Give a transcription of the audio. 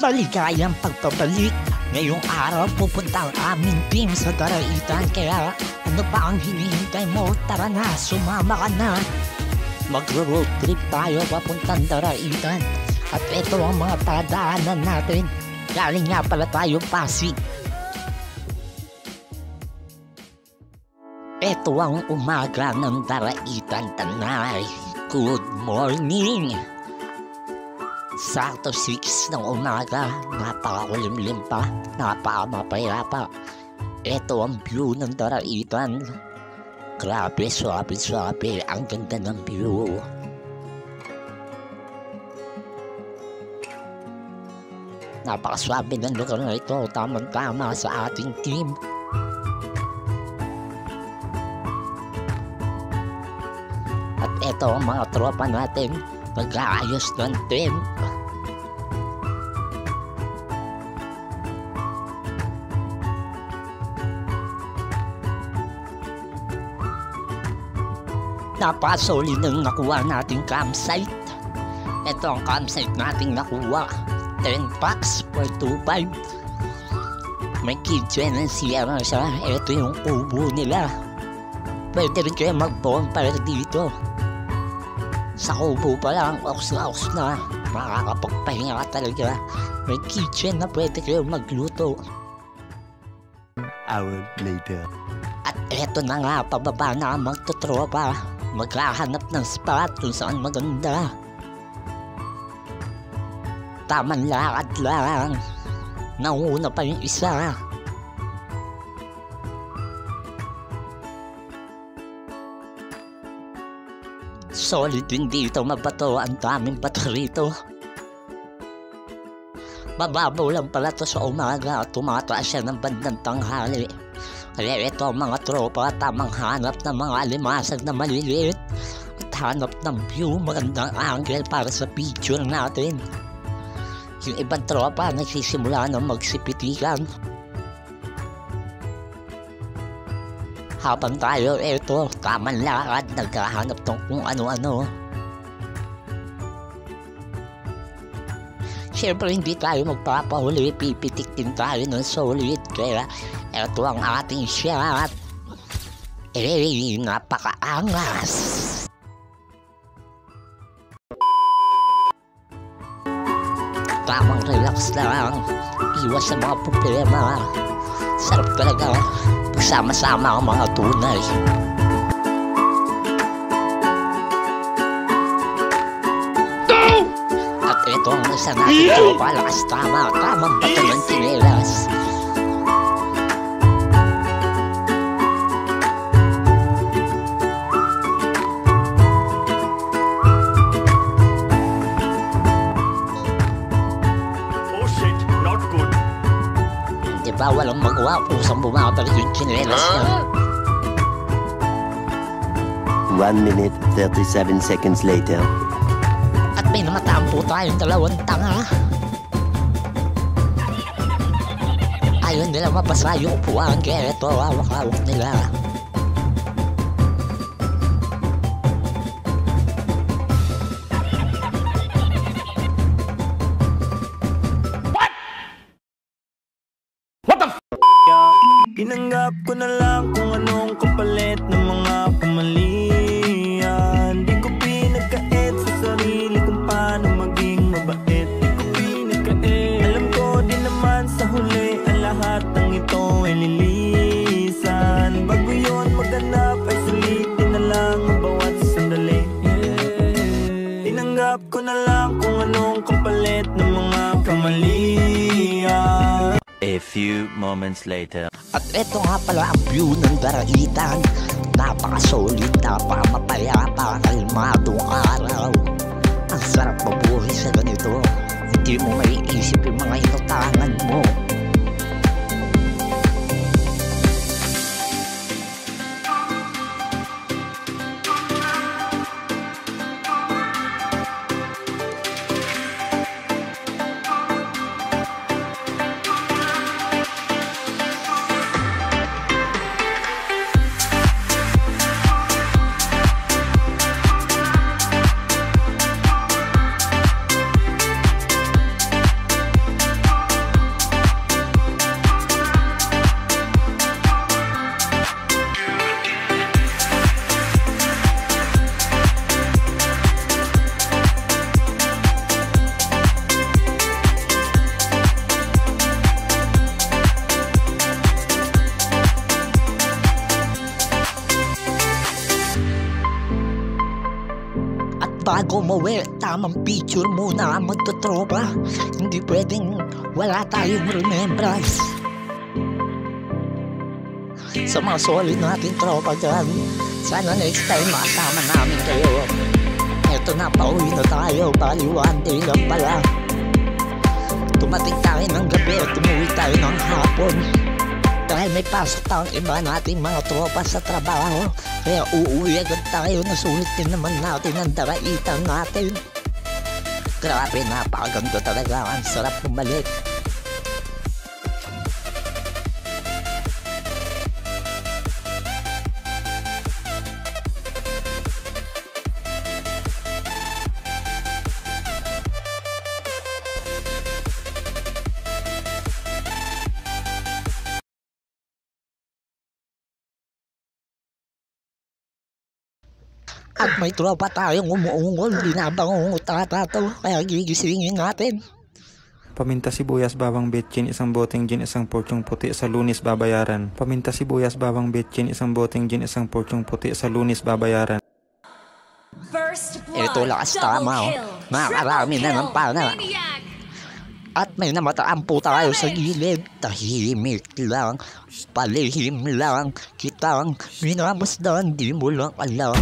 Maligayang pagpabalik. Ngayong araw pupunta ang aming team sa Daraitan. Kaya ano pa ang hinihintay mo? Tara na, sumama ka na. Mag-road trip tayo papuntang Daraitan. At ito ang mga tadaanan natin. Galing nga pala tayo Pasig. Ito ang umaga ng Daraitan, Tanay. Good morning! Sakto 6 ng umaga, napakakulimlim pa, napakamapayapa. Ito ang view ng Daraitan. Grabe, swabe, ang ganda ng view. Napakaswabe ng lugar na ito, tamang-tama sa ating team. At ito ang mga tropa natin, mag-aayos ng tent. Napaka-solid ng nakuha nating campsite. Ito ang campsite nating nakuha. 10 packs for 2.5. May kitchen and CR siya. Ito yung kubo nila. Pwede rin kayo mag-bonfire dito. Sa kubo pa lang, ox na. Makakapagpahinga ka talaga. May kitchen na pwede kayo magluto. Hour later. At eto na nga, pababa na magtutropa. Maghahanap ng spot kung saan maganda. Tamang lakad lang. Nauna pa yung isa. Solid din dito, mabato. Ang daming bato rito. Mababaw lang pala to sa umaga at tumataas siya ng bandang tanghali. Kaya ito ang mga tropa, tamang hanap ng mga alimasag na maliliit at hanap ng view, magandang angle para sa picture natin. Yung ibang tropa nagsisimula na magsipitikan. Habang tayo ito, tamang lakad, naghahanap ng kung ano-ano. Siyempre hindi tayo magpapahuli, pipitik din tayo ng solid. Kaya ito ang ating shot. Napakaangas. Tamang relax lang. Iwas sa mga problema. Sarap talaga. Pagsama-sama ang mga tunay. At ito ang isa natin tropa. Lakas tama. Tamang bato ng tinelas. Walang magawa, pusang bumabalik yung chinelas niya. 1 minute, 37 seconds later. At may namataan po tayong dalawang tanga. Ayaw nila mabasa yung upuan, kaya ito, hawak-hawak nila. Tinanggap ko na lang kung anong kapalit ng mga kamalian. Di ko pinagkait sa sarili kung paano maging mabait. Di ko pinagkait. Alam ko din naman sa huli ang lahat ng ito ay lilisan. Bago yun maganap ay sulitin na lang ang bawat sandali. Tinanggap ko na lang kung anong kapalit ng mga kamalian. A few moments later. At eto nga pala ang view ng Daraitan. Napaka-solid, napaka-mapayapa, kalmadong araw. Ang sarap mabuhay sa ganito. Hindi mo maiisip yung mga inutangan mo. bago umuwi, tamang picture muna magtotropa. Hindi pwedeng wala tayong remembrance. Sa mga solid natin tropa dyan, sana next time makasama namin kayo. Eto na, pauwi na tayo, bali one day lang pala. Tumating tayo ng gabi at umuwi tayo ng hapon. Dahil may pasok tayong iba nating mga tropa sa trabaho, kaya uuwi agad tayo. Nasulit din naman natin ang daraitan natin. Grabe, napakaganda talaga, ang sarap bumalik. At may tropa tayong umuungol, binabangungot ata to, kaya gigisingin natin. Paminta sibuyas, bawang betchin, isang boteng gin, isang porsyong puti, sa Lunes babayaran. Paminta sibuyas, bawang betchin, isang boteng gin, isang porsyong puti, sa Lunes babayaran. Ito lakas tama, oh. Nakarami na ng pana. At may namataan po tayo sa gilid. Tahimik lang, palihim lang, kitang minamasdan, di mo lang alam.